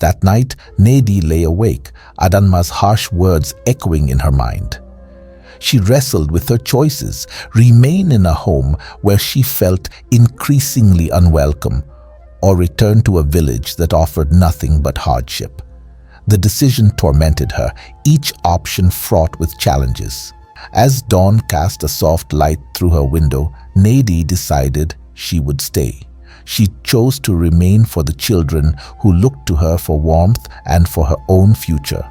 That night, Nnedi lay awake, Adanma's harsh words echoing in her mind. She wrestled with her choices: remain in a home where she felt increasingly unwelcome, or return to a village that offered nothing but hardship. The decision tormented her, each option fraught with challenges. As dawn cast a soft light through her window, Nnedi decided she would stay. She chose to remain for the children who looked to her for warmth and for her own future.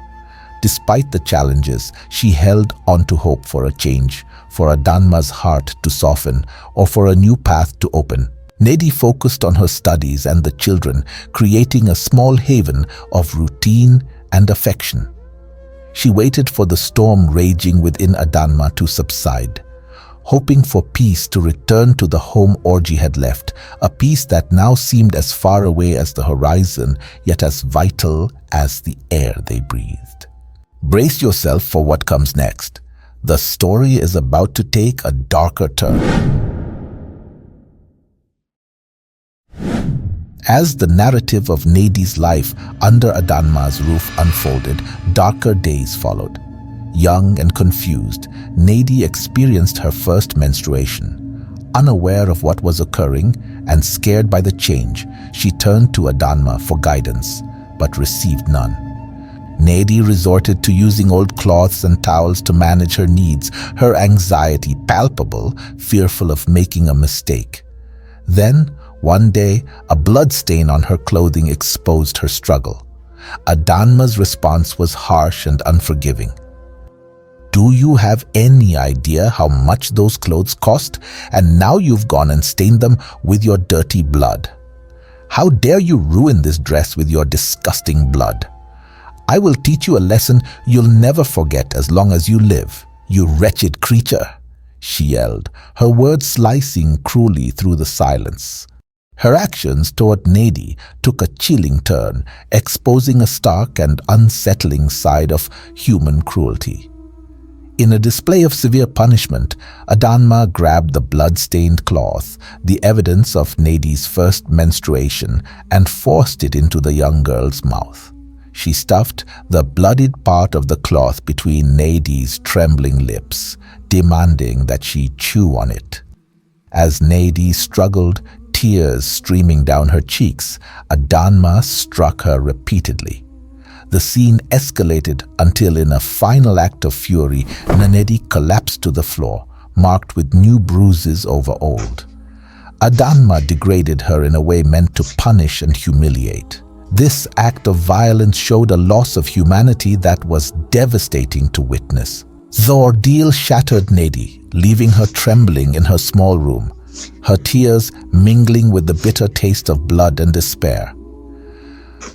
Despite the challenges, she held on to hope for a change, for Adanma's heart to soften, or for a new path to open. Nnedi focused on her studies and the children, creating a small haven of routine and affection. She waited for the storm raging within Adanma to subside, hoping for peace to return to the home Orji had left, a peace that now seemed as far away as the horizon, yet as vital as the air they breathed. Brace yourself for what comes next. The story is about to take a darker turn. As the narrative of Nnedi's life under Adanma's roof unfolded, darker days followed. Young and confused, Nnedi experienced her first menstruation. Unaware of what was occurring and scared by the change, she turned to Adanma for guidance, but received none. Nnedi resorted to using old cloths and towels to manage her needs, her anxiety palpable, fearful of making a mistake. Then, one day, a blood stain on her clothing exposed her struggle. Adanma's response was harsh and unforgiving. Do you have any idea how much those clothes cost? And now you've gone and stained them with your dirty blood. How dare you ruin this dress with your disgusting blood? I will teach you a lesson you'll never forget as long as you live, you wretched creature, she yelled, her words slicing cruelly through the silence. Her actions toward Nnedi took a chilling turn, exposing a stark and unsettling side of human cruelty. In a display of severe punishment, Adanma grabbed the blood-stained cloth, the evidence of Nnedi's first menstruation, and forced it into the young girl's mouth. She stuffed the bloodied part of the cloth between Nnedi's trembling lips, demanding that she chew on it. As Nnedi struggled, tears streaming down her cheeks, Adanma struck her repeatedly. The scene escalated until, in a final act of fury, Nnedi collapsed to the floor, marked with new bruises over old. Adanma degraded her in a way meant to punish and humiliate. This act of violence showed a loss of humanity that was devastating to witness. The ordeal shattered Nnedi, leaving her trembling in her small room, her tears mingling with the bitter taste of blood and despair.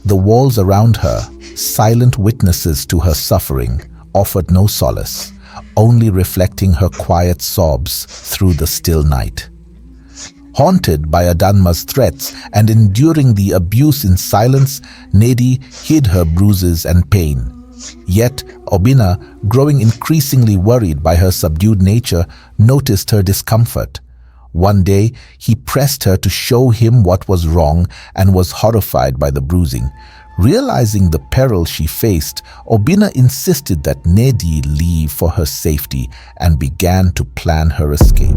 The walls around her, silent witnesses to her suffering, offered no solace, only reflecting her quiet sobs through the still night. Haunted by Adanma's threats and enduring the abuse in silence, Nnedi hid her bruises and pain. Yet, Obinna, growing increasingly worried by her subdued nature, noticed her discomfort. One day, he pressed her to show him what was wrong and was horrified by the bruising. Realizing the peril she faced, Obinna insisted that Nnedi leave for her safety and began to plan her escape.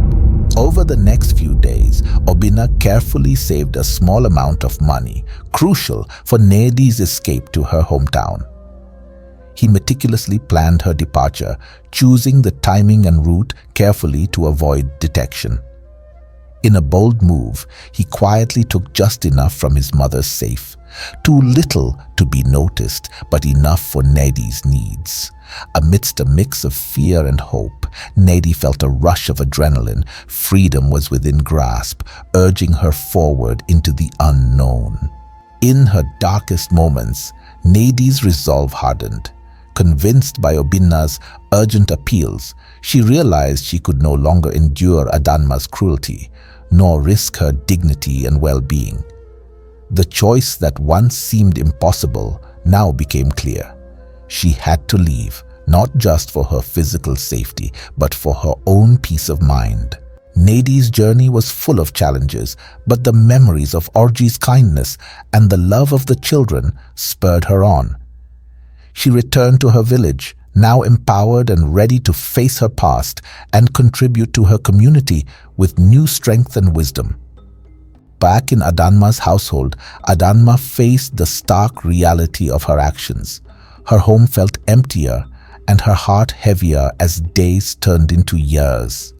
Over the next few days, Obinna carefully saved a small amount of money, crucial for Nnedi's escape to her hometown. He meticulously planned her departure, choosing the timing and route carefully to avoid detection. In a bold move, he quietly took just enough from his mother's safe. Too little to be noticed, but enough for Nnedi's needs. Amidst a mix of fear and hope, Nnedi felt a rush of adrenaline. Freedom was within grasp, urging her forward into the unknown. In her darkest moments, Nnedi's resolve hardened. Convinced by Obinna's urgent appeals, she realized she could no longer endure Adanma's cruelty, nor risk her dignity and well-being. The choice that once seemed impossible now became clear. She had to leave, not just for her physical safety, but for her own peace of mind. Nnedi's journey was full of challenges, but the memories of Orji's kindness and the love of the children spurred her on. She returned to her village, now empowered and ready to face her past and contribute to her community with new strength and wisdom. Back in Adanma's household, Adanma faced the stark reality of her actions. Her home felt emptier and her heart heavier as days turned into years.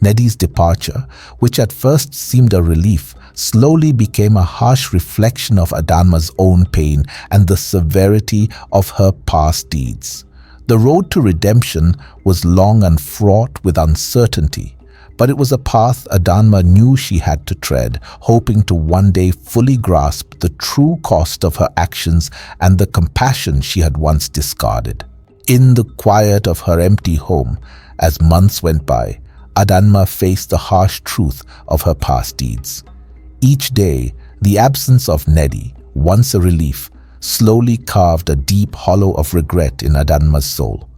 Nnedi's departure, which at first seemed a relief, slowly became a harsh reflection of Adanma's own pain and the severity of her past deeds. The road to redemption was long and fraught with uncertainty, but it was a path Adanma knew she had to tread, hoping to one day fully grasp the true cost of her actions and the compassion she had once discarded. In the quiet of her empty home, as months went by, Adanma faced the harsh truth of her past deeds. Each day, the absence of Nnedi, once a relief, slowly carved a deep hollow of regret in Adanma's soul.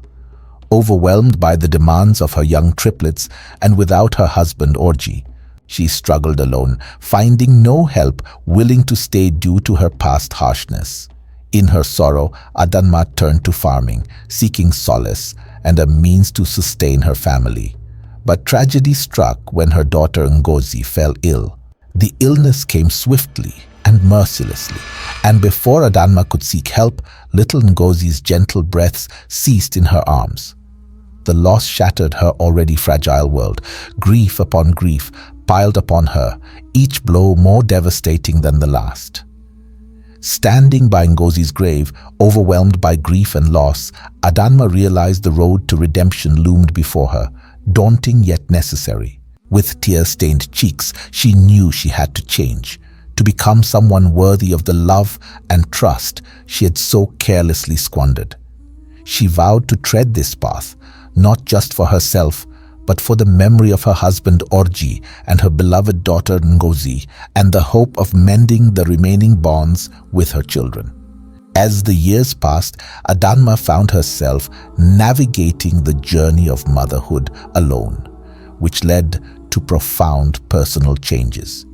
Overwhelmed by the demands of her young triplets and without her husband Orji, she struggled alone, finding no help, willing to stay due to her past harshness. In her sorrow, Adanma turned to farming, seeking solace and a means to sustain her family. But tragedy struck when her daughter Ngozi fell ill. The illness came swiftly and mercilessly, and before Adanma could seek help, little Ngozi's gentle breaths ceased in her arms. The loss shattered her already fragile world. Grief upon grief piled upon her, each blow more devastating than the last. Standing by Ngozi's grave, overwhelmed by grief and loss, Adanma realized the road to redemption loomed before her, daunting yet necessary. With tear-stained cheeks, she knew she had to change, to become someone worthy of the love and trust she had so carelessly squandered. She vowed to tread this path, not just for herself, but for the memory of her husband Orji and her beloved daughter Ngozi, and the hope of mending the remaining bonds with her children. As the years passed, Adanma found herself navigating the journey of motherhood alone, which led to profound personal changes.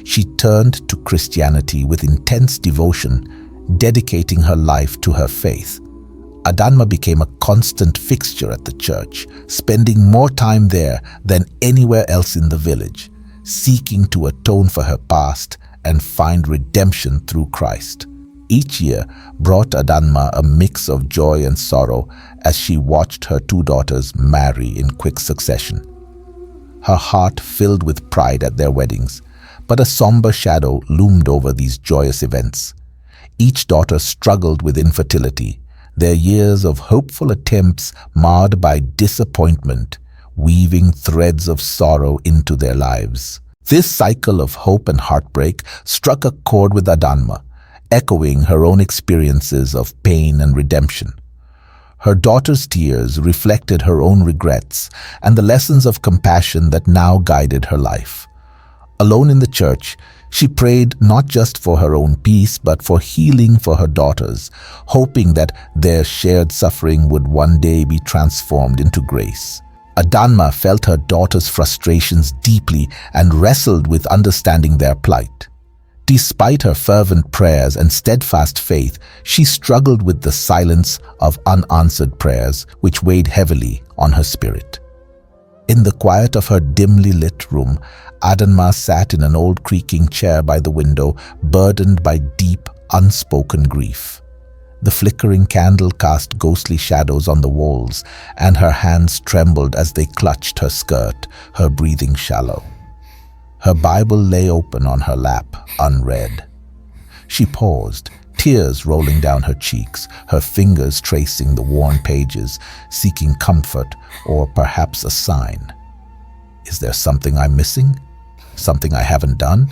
She turned to Christianity with intense devotion, dedicating her life to her faith. Adanma became a constant fixture at the church, spending more time there than anywhere else in the village, seeking to atone for her past and find redemption through Christ. Each year brought Adanma a mix of joy and sorrow as she watched her two daughters marry in quick succession. Her heart filled with pride at their weddings, but a somber shadow loomed over these joyous events. Each daughter struggled with infertility, their years of hopeful attempts marred by disappointment, weaving threads of sorrow into their lives. This cycle of hope and heartbreak struck a chord with Adanma, echoing her own experiences of pain and redemption. Her daughter's tears reflected her own regrets and the lessons of compassion that now guided her life. Alone in the church, she prayed not just for her own peace but for healing for her daughters, hoping that their shared suffering would one day be transformed into grace. Adanma felt her daughters' frustrations deeply and wrestled with understanding their plight. Despite her fervent prayers and steadfast faith, she struggled with the silence of unanswered prayers, which weighed heavily on her spirit. In the quiet of her dimly lit room, Adanma sat in an old creaking chair by the window, burdened by deep, unspoken grief. The flickering candle cast ghostly shadows on the walls, and her hands trembled as they clutched her skirt, her breathing shallow. Her Bible lay open on her lap, unread. She paused, tears rolling down her cheeks, her fingers tracing the worn pages, seeking comfort or perhaps a sign. Is there something I'm missing? Something I haven't done?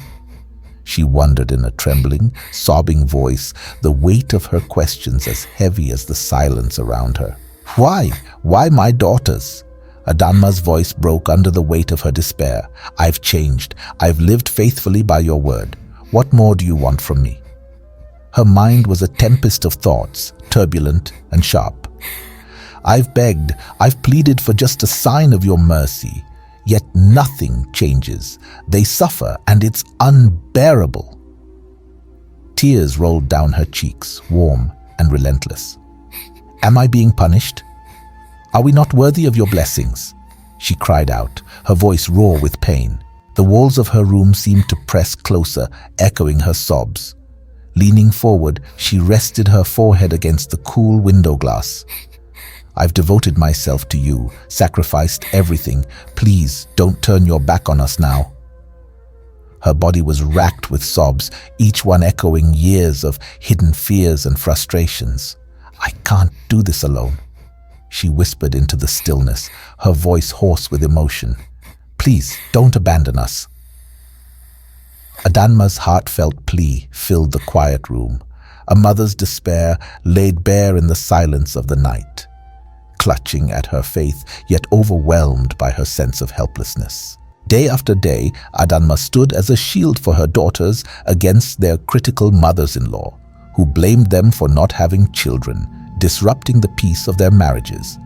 She wondered in a trembling, sobbing voice, the weight of her questions as heavy as the silence around her. Why? Why my daughters? Adanma's voice broke under the weight of her despair. I've changed. I've lived faithfully by your word. What more do you want from me? Her mind was a tempest of thoughts, turbulent and sharp. I've begged, I've pleaded for just a sign of your mercy. yet nothing changes. They suffer, and it's unbearable. Tears rolled down her cheeks, warm and relentless. Am I being punished? Are we not worthy of your blessings? She cried out, her voice raw with pain. The walls of her room seemed to press closer, echoing her sobs. Leaning forward, she rested her forehead against the cool window glass. I've devoted myself to you, sacrificed everything. Please don't turn your back on us now. Her body was racked with sobs, each one echoing years of hidden fears and frustrations. I can't do this alone, she whispered into the stillness, her voice hoarse with emotion. Please don't abandon us. Adanma's heartfelt plea filled the quiet room. A mother's despair laid bare in the silence of the night, clutching at her faith, yet overwhelmed by her sense of helplessness. Day after day, Adanma stood as a shield for her daughters against their critical mothers-in-law, who blamed them for not having children, disrupting the peace of their marriages.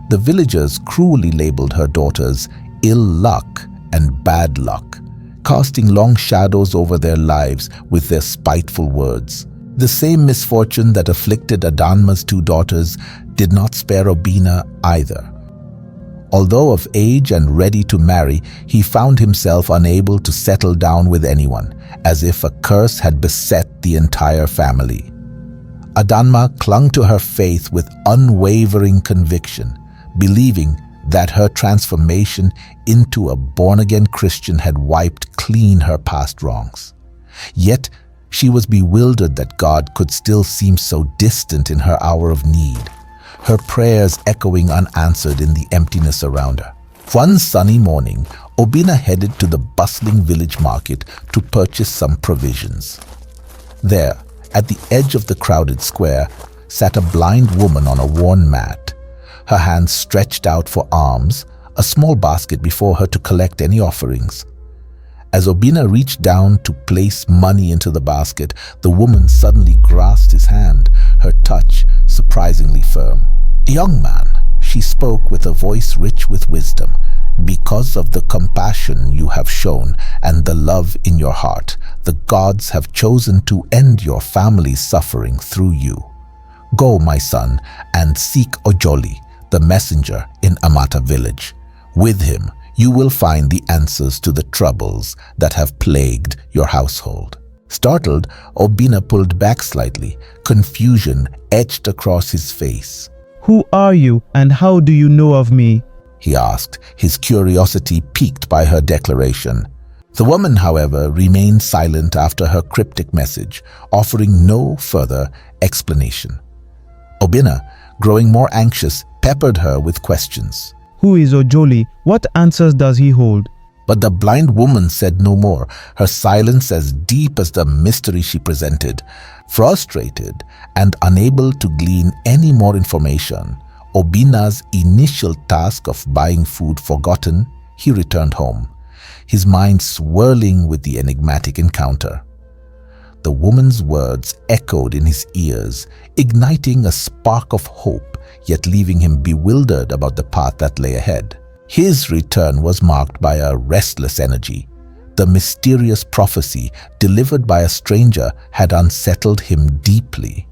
The villagers cruelly labeled her daughters ill luck and bad luck, casting long shadows over their lives with their spiteful words. The same misfortune that afflicted Adanma's two daughters did not spare Obina either. Although of age and ready to marry, he found himself unable to settle down with anyone, as if a curse had beset the entire family. Adanma clung to her faith with unwavering conviction, believing that her transformation into a born-again Christian had wiped clean her past wrongs. Yet, she was bewildered that God could still seem so distant in her hour of need, her prayers echoing unanswered in the emptiness around her. One sunny morning, Obina headed to the bustling village market to purchase some provisions. There, at the edge of the crowded square, sat a blind woman on a worn mat, her hands stretched out for alms, a small basket before her to collect any offerings. As Obina reached down to place money into the basket, the woman suddenly grasped his hand, her touch surprisingly firm. "Young man," she spoke with a voice rich with wisdom, "because of the compassion you have shown and the love in your heart, the gods have chosen to end your family's suffering through you. Go, my son, and seek Ojoli, the messenger in Amata village. With him, you will find the answers to the troubles that have plagued your household." Startled, Obina pulled back slightly, confusion etched across his face. "Who are you and how do you know of me?" he asked, his curiosity piqued by her declaration. The woman, however, remained silent after her cryptic message, offering no further explanation. Obina, growing more anxious, peppered her with questions. "Who is Ojoli? What answers does he hold?" But the blind woman said no more, her silence as deep as the mystery she presented. Frustrated and unable to glean any more information, Obina's initial task of buying food forgotten, he returned home, his mind swirling with the enigmatic encounter. The woman's words echoed in his ears, igniting a spark of hope, yet leaving him bewildered about the path that lay ahead. His return was marked by a restless energy. The mysterious prophecy delivered by a stranger had unsettled him deeply.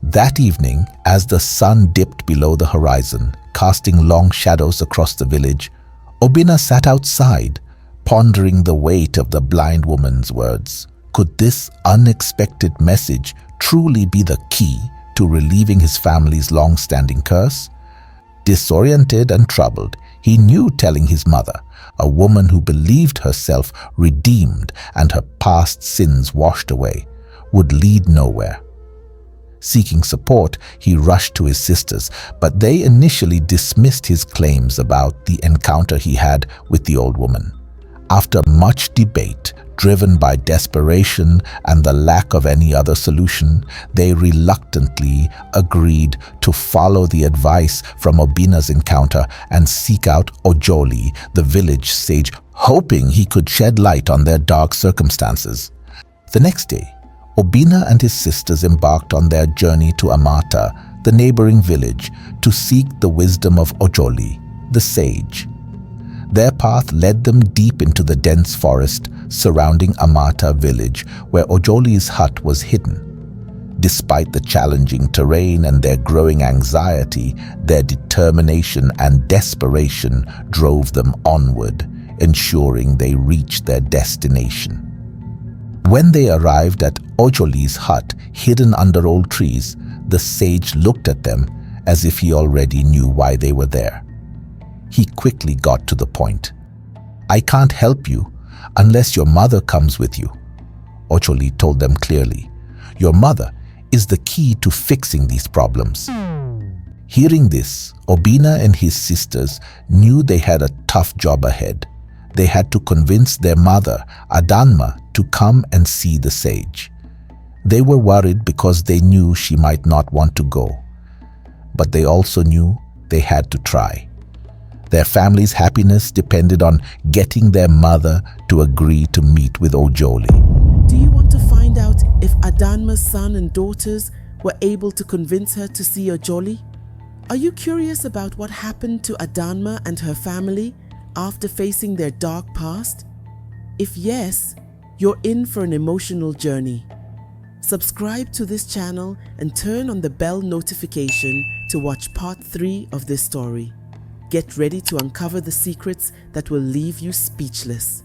That evening, as the sun dipped below the horizon, casting long shadows across the village, Obina sat outside, pondering the weight of the blind woman's words. Could this unexpected message truly be the key to relieving his family's long-standing curse? Disoriented and troubled, he knew telling his mother, a woman who believed herself redeemed and her past sins washed away, would lead nowhere. Seeking support, he rushed to his sisters, but they initially dismissed his claims about the encounter he had with the old woman. After much debate, driven by desperation and the lack of any other solution, they reluctantly agreed to follow the advice from Obina's encounter and seek out Ojoli, the village sage, hoping he could shed light on their dark circumstances. The next day, Obina and his sisters embarked on their journey to Amata, the neighboring village, to seek the wisdom of Ojoli, the sage. Their path led them deep into the dense forest surrounding Amata village, where Ojoli's hut was hidden. Despite the challenging terrain and their growing anxiety, their determination and desperation drove them onward, ensuring they reached their destination. When they arrived at Ojoli's hut, hidden under old trees, the sage looked at them as if he already knew why they were there. He quickly got to the point. "I can't help you unless your mother comes with you," Ojoli told them clearly. "Your mother is the key to fixing these problems." Hearing this, Obina and his sisters knew they had a tough job ahead. They had to convince their mother, Adanma, to come and see the sage. They were worried because they knew she might not want to go. But they also knew they had to try. Their family's happiness depended on getting their mother to agree to meet with Ojoli. Do you want to find out if Adanma's son and daughters were able to convince her to see Ojoli? Are you curious about what happened to Adanma and her family after facing their dark past? If yes, you're in for an emotional journey. Subscribe to this channel and turn on the bell notification to watch part 3 of this story. Get ready to uncover the secrets that will leave you speechless.